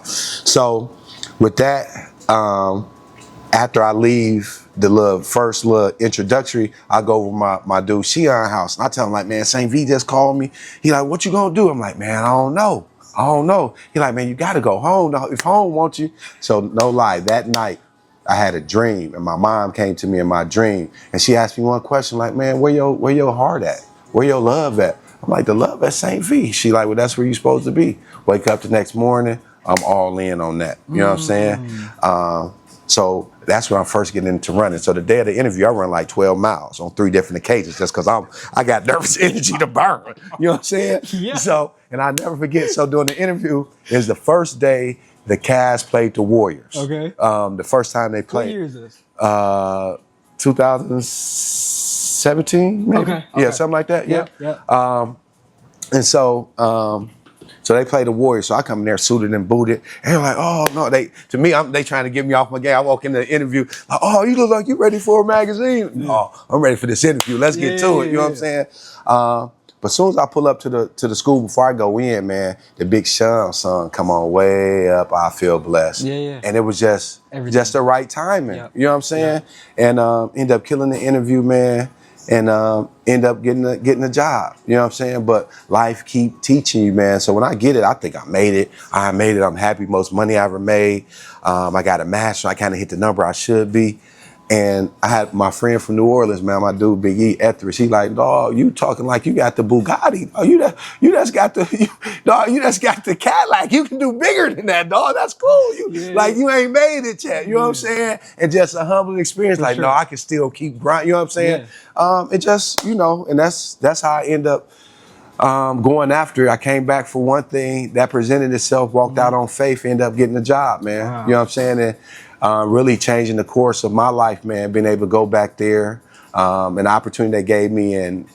So with that, after I leave the first introductory, I go over my dude Shion house. And I tell him like, man, St. V just called me. He like, what you gonna do? I'm like, man, I don't know. He like, man, you gotta go home. If home wants you. So no lie, that night I had a dream and my mom came to me in my dream and she asked me one question like, man, where your heart at? Where your love at? I'm like, the love at St. V. She like, well, that's where you supposed to be. Wake up the next morning, I'm all in on that. You know what I'm saying? So that's when I'm first getting into running. So the day of the interview, I run like 12 miles on 3 different occasions just because I got nervous energy to burn. You know what I'm saying? Yeah. So, and I never forget. So during the interview is the first day the Cavs played the Warriors. Okay. The first time they What played. year is this? 2017, maybe? Okay. Yeah, something like that. Yeah. And so they play the Warriors. So I come in there suited and booted, and they're like, "Oh no!" They trying to get me off my game. I walk in the interview, like, "Oh, you look like you ready for a magazine." Yeah. "Oh, I'm ready for this interview. Let's get to it." You know what I'm saying? But as soon as I pull up to the school before I go in, man, the Big Sean song come on way up. I feel blessed. Yeah. And it was just the right timing. Yep. You know what I'm saying? And end up killing the interview, man. And end up getting a job. You know what I'm saying? But life keep teaching you, man. So when I get it, I think I made it. I'm happy. Most money I ever made. I got a master. I kind of hit the number I should be. And I had my friend from New Orleans, man, my dude Big E Etheridge. He like, "Dawg, you talking like you got the Bugatti. Oh, you just got the Cadillac. You can do bigger than that, dog. That's cool. You ain't made it yet. You know what I'm saying?" And just a humbling experience. Like, no, I can still keep grinding. You know what I'm saying? It just, and that's how I end up going after it. I came back for one thing that presented itself, walked out on faith, ended up getting a job, man. Wow. You know what I'm saying? And really changing the course of my life, man, being able to go back there, an opportunity they gave me. And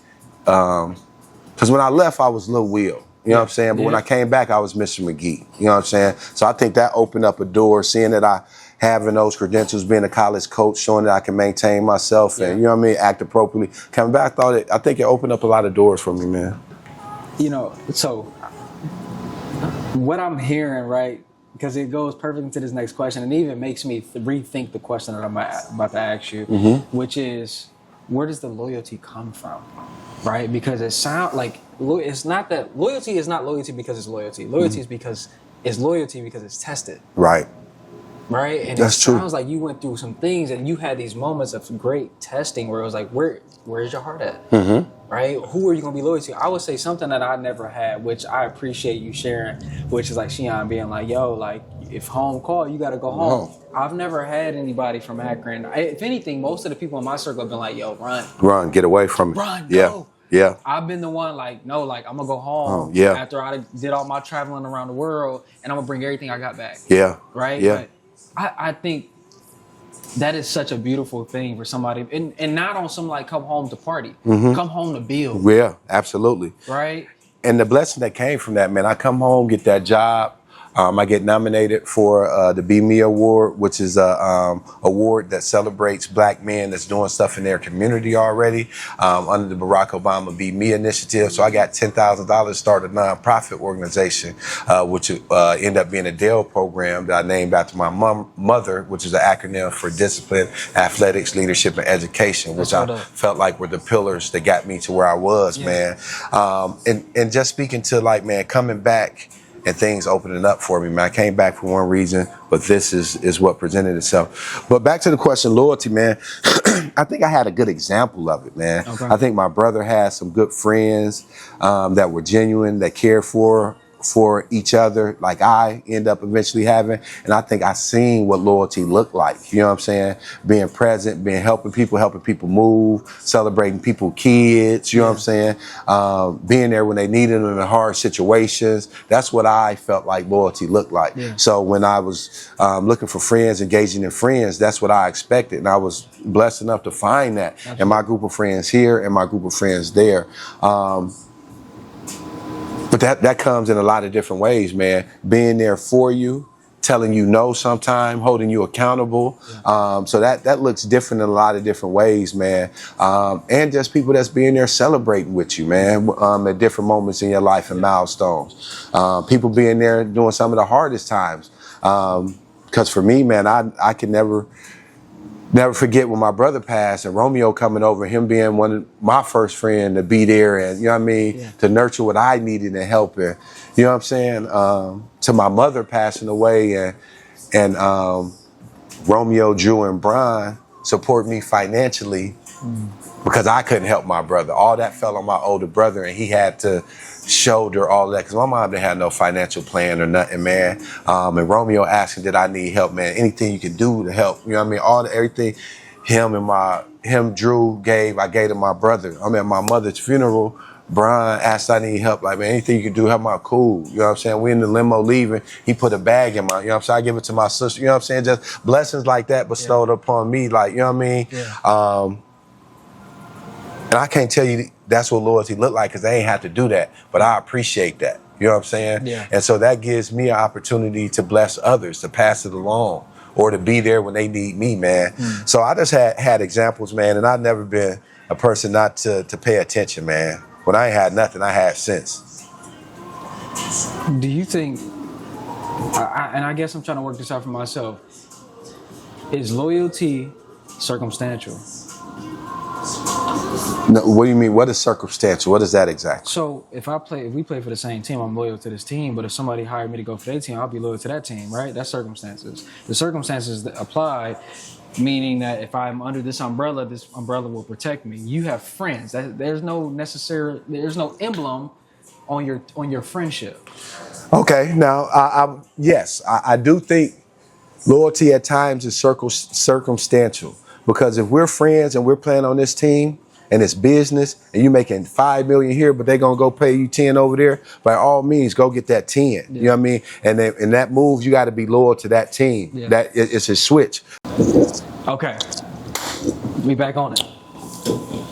because when I left, I was Lil Will, you know what I'm saying? But when I came back, I was Mr. McGee, you know what I'm saying? So I think that opened up a door, seeing that I having those credentials, being a college coach, showing that I can maintain myself and, you know what I mean, act appropriately. Coming back, I think it opened up a lot of doors for me, man. So what I'm hearing, right, because it goes perfect into this next question, and it even makes me rethink the question that I'm about to ask you, which is, where does the loyalty come from, right? Because it sounds like it's not that loyalty is not loyalty because it's loyalty. Loyalty is because it's loyalty because it's tested. Right. Right? And That's true. It sounds like you went through some things and you had these moments of great testing where it was like, where's your heart at? Right? Who are you going to be loyal to? I would say something that I never had, which I appreciate you sharing, which is like Shion being like, yo, like, if home call, you got to go home. I've never had anybody from Akron. If anything, most of the people in my circle have been like, yo, run, get away from it. Run, go. Yeah. I've been the one like, no, like, I'm going to go home after I did all my traveling around the world, and I'm going to bring everything I got back. Yeah. Right? Yeah. But I think that is such a beautiful thing for somebody, and not on some like come home to party, come home to build. Yeah, absolutely. Right. And the blessing that came from that, man, I come home, get that job. I get nominated for the Be Me Award, which is a award that celebrates Black men that's doing stuff in their community already under the Barack Obama Be Me initiative. So I got $10,000 to start a nonprofit organization, which ended up being a Dale program that I named after my mother, which is an acronym for Discipline, Athletics, Leadership, and Education, which I felt like were the pillars that got me to where I was, man. And just speaking to like, man, coming back and things opening up for me, man. I came back for one reason, but this is what presented itself. But back to the question, loyalty, man. I think I had a good example of it, man. Okay. I think my brother had some good friends that were genuine, that cared for each other, like I end up eventually having. And I think I seen what loyalty looked like. You know what I'm saying? Being present, helping people move, celebrating people's kids, you know what I'm saying? Being there when they needed them in hard situations. That's what I felt like loyalty looked like. Yeah. So when I was looking for friends, engaging in friends, that's what I expected. And I was blessed enough to find that in my group of friends here and my group of friends there. But that comes in a lot of different ways, man. Being there for you, telling you no sometime, holding you accountable. So that looks different in a lot of different ways, man. And just people that's being there celebrating with you, man, at different moments in your life and milestones. People being there doing some of the hardest times. Because for me, man, I can never forget when my brother passed and Romeo coming over, him being one of my first friend to be there and, you know what I mean, to nurture what I needed and help and, you know what I'm saying, to my mother passing away and Romeo, Drew, and Brian support me financially because I couldn't help my brother. All that fell on my older brother and he had to shoulder all that because my mom didn't have no financial plan or nothing, man. And Romeo asking, did I need help, man? Anything you can do to help, you know what I mean? Everything Drew gave, I gave to my brother. I'm at my mother's funeral. Brian asked I need help. Like, man, anything you can do, help my cool. You know what I'm saying? We in the limo leaving. He put a bag in my, you know what I'm saying? I give it to my sister. You know what I'm saying? Just blessings like that bestowed upon me. Like, you know what I mean? Yeah. And I can't tell you that's what loyalty look like because they ain't have to do that. But I appreciate that. You know what I'm saying? Yeah. And so that gives me an opportunity to bless others, to pass it along, or to be there when they need me, man. So I just had examples, man, and I've never been a person not to pay attention, man. When I ain't had nothing, I had sense. Do you think, and I guess I'm trying to work this out for myself, is loyalty circumstantial? No, what do you mean? What is circumstantial? What is that exactly? So if we play for the same team, I'm loyal to this team. But if somebody hired me to go for their team, I'll be loyal to that team, right? That's circumstances. The circumstances that apply, meaning that if I'm under this umbrella will protect me. You have friends. There's no emblem on your friendship. Okay, now yes, I do think loyalty at times is circumstantial, because if we're friends and we're playing on this team and it's business and you making $5 million here, but they're gonna go pay you 10 over there, by all means go get that 10. You know what I mean? And then in that move, you got to be loyal to that team. Yeah. That it's a switch. Okay, we back on it.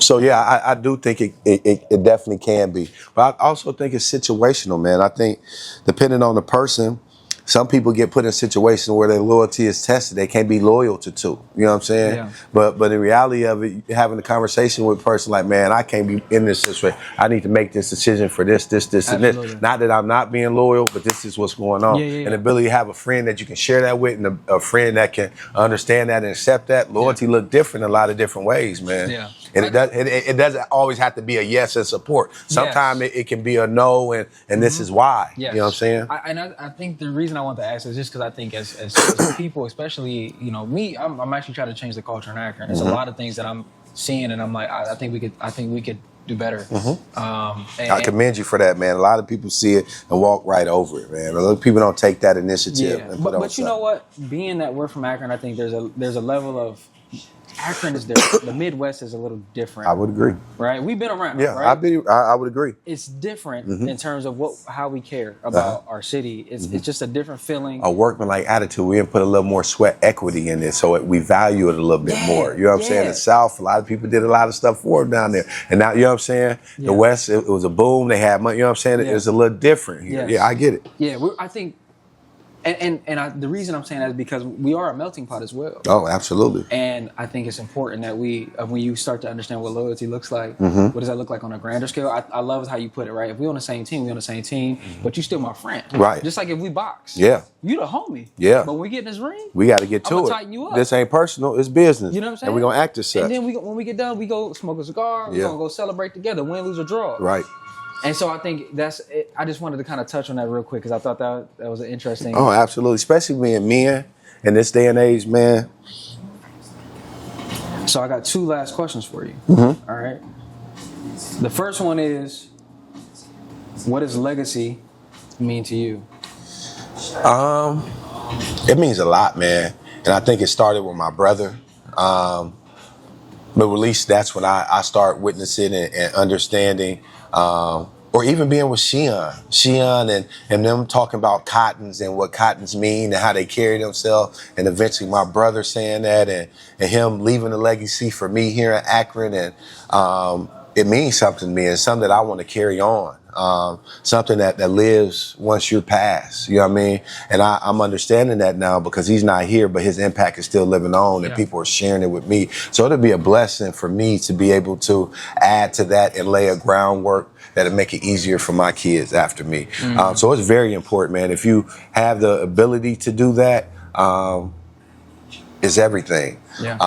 So yeah, I do think it definitely can be, but I also think it's situational, man. I think depending on the person, some people get put in situations where their loyalty is tested. They can't be loyal to two. You know what I'm saying? Yeah. But in reality of it, having a conversation with a person like, man, I can't be in this situation. I need to make this decision for this, and this. Not that I'm not being loyal, but this is what's going on. And the ability to have a friend that you can share that with, and a friend that can understand that and accept that. Loyalty look different in a lot of different ways, man. Yeah. And it doesn't always have to be a yes and support. Sometimes it can be a no, and this is why. Yes. You know what I'm saying? I think the reason I want to ask is just because I think as people, especially, you know, me, I'm actually trying to change the culture in Akron. There's a lot of things that I'm seeing, and I'm like, I think we could do better. I commend you for that, man. A lot of people see it and walk right over it, man. A lot of people don't take that initiative. Yeah. But you know what? Being that we're from Akron, I think there's a level of Akron is different. The Midwest is a little different. I would agree. Right? We've been around. Yeah, right? I would agree. It's different in terms of how we care about our city. It's just a different feeling. A workman-like attitude. We didn't put a little more sweat equity in it, so we value it a little bit more. You know what I'm saying? The South, a lot of people did a lot of stuff for them down there, and now, you know what I'm saying? The West, it was a boom. They had money. You know what I'm saying? It was a little different here. Yeah, I get it. Yeah, I think. And the reason I'm saying that is because we are a melting pot as well. Oh, absolutely. And I think it's important that when you start to understand what loyalty looks like, what does that look like on a grander scale? I love how you put it, right? If we're on the same team, we're on the same team, but you still my friend. Right. Just like if we box. Yeah. You the homie. Yeah. But when we get in this ring, we got to get to it. Tighten you up. This ain't personal, it's business. You know what I'm saying? And we're going to act as such. And then when we get done, we go smoke a cigar, we're going to go celebrate together, win, lose, or draw. Right. And so I think that's it. I just wanted to kind of touch on that real quick because I thought that was an interesting. Oh, absolutely. Especially being men in this day and age, man. So I got two last questions for you. All right. The first one is, what does legacy mean to you? It means a lot, man. And I think it started with my brother. But at least that's when I start witnessing and understanding, or even being with Sheon and them talking about cottons and what cottons mean and how they carry themselves. And eventually my brother saying that and him leaving a legacy for me here in Akron. And it means something to me. It's something that I want to carry on. Something that lives once you're past, you know what I mean? And I'm understanding that now because he's not here, but his impact is still living on and people are sharing it with me. So it'll be a blessing for me to be able to add to that and lay a groundwork that'll make it easier for my kids after me. So it's very important, man. If you have the ability to do that, it's everything. Yeah.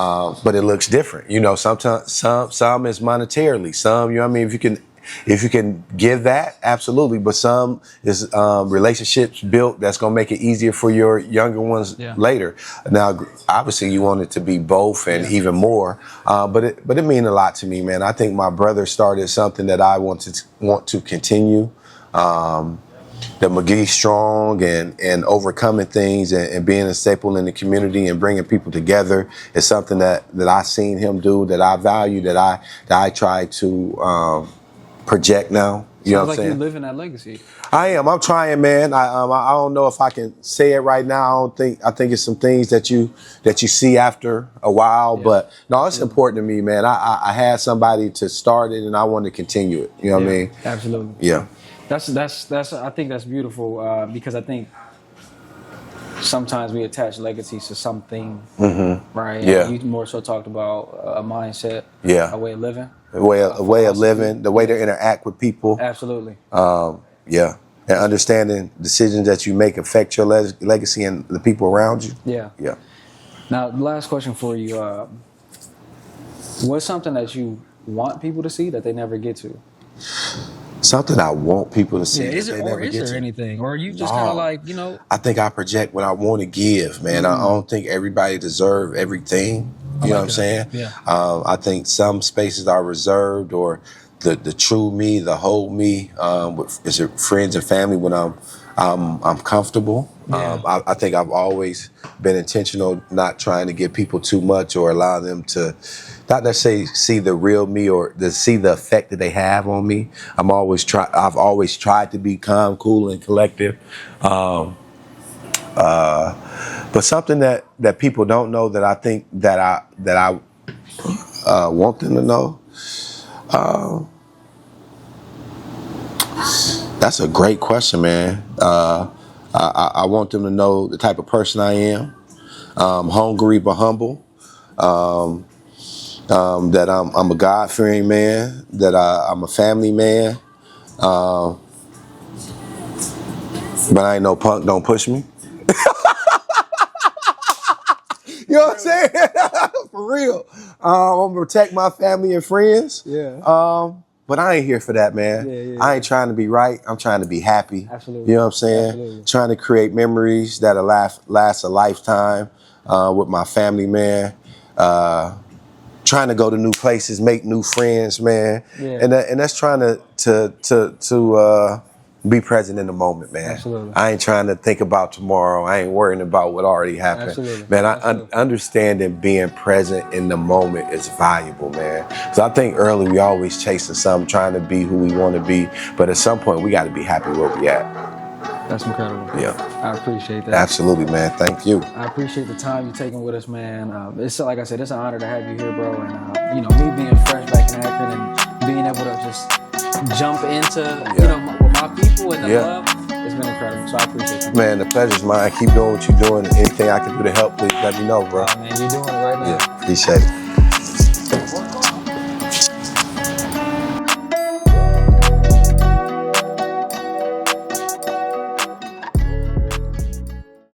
But it looks different. You know, sometimes some is monetarily, some, you know what I mean? If you can give that, absolutely. But some is relationships built that's going to make it easier for your younger ones later. Now, obviously, you want it to be both and even more. But it means a lot to me, man. I think my brother started something that I want to continue. The McGee strong and overcoming things and being a staple in the community and bringing people together is something that I seen him do, that I value, that I try to project now. You know Sounds what I'm like saying? you're living that legacy. I am. I'm trying, man. I don't know if I can say it right now. I think it's some things that you see after a while. Yeah. But no, it's important to me, man. I had somebody to start it, and I want to continue it. You know what I mean? Absolutely. Yeah. That's. I think that's beautiful because I think sometimes we attach legacies to something, right? Yeah. You more so talked about a mindset, Yeah. a way of living, A way of living, the way to interact with people. Absolutely. Yeah. And understanding decisions that you make affect your legacy and the people around you. Yeah. Yeah. Now, last question for you. What's something that you want people to see that they never get to? Something I want people to see. Yeah, is that it, they or never is get there to. anything? Or are you just kind of like, you know? I think I project what I want to give, man. I don't think everybody deserves everything. You know what I'm saying? Yeah. I think some spaces are reserved, or the true me, the whole me, is it friends and family when I'm comfortable. Yeah. I think I've always been intentional, not trying to give people too much or allow them to not necessarily see the real me or to see the effect that they have on me. I've always tried to be calm, cool, and collective. But something that people don't know that I think that I want them to know. That's a great question, man. I want them to know the type of person I am. Hungry but humble. That I'm a God-fearing man. That I'm a family man. But I ain't no punk. Don't push me. You know what I'm saying? For real. I'm gonna protect my family and friends. Yeah. But I ain't here for that, man. Yeah. I ain't trying to be right. I'm trying to be happy. Absolutely. You know what I'm saying? Absolutely. Trying to create memories that'll last a lifetime with my family, man. Trying to go to new places, make new friends, man. Yeah. And that's trying to be present in the moment, man. Absolutely. I ain't trying to think about tomorrow. I ain't worrying about what already happened. Absolutely. Man, Absolutely. understanding being present in the moment is valuable, man. So I think early we always chasing something, trying to be who we want to be. But at some point, we got to be happy where we at. That's incredible. Yeah. I appreciate that. Absolutely, man. Thank you. I appreciate the time you're taking with us, man. It's like I said, it's an honor to have you here, bro. And me being fresh back in Akron and being able to just jump into with my people and the love, it's been incredible. So I appreciate you. Man, the pleasure's mine. Keep doing what you're doing. Anything I can do to help, please let me know, bro. Man, you're doing it right now. Yeah, appreciate it.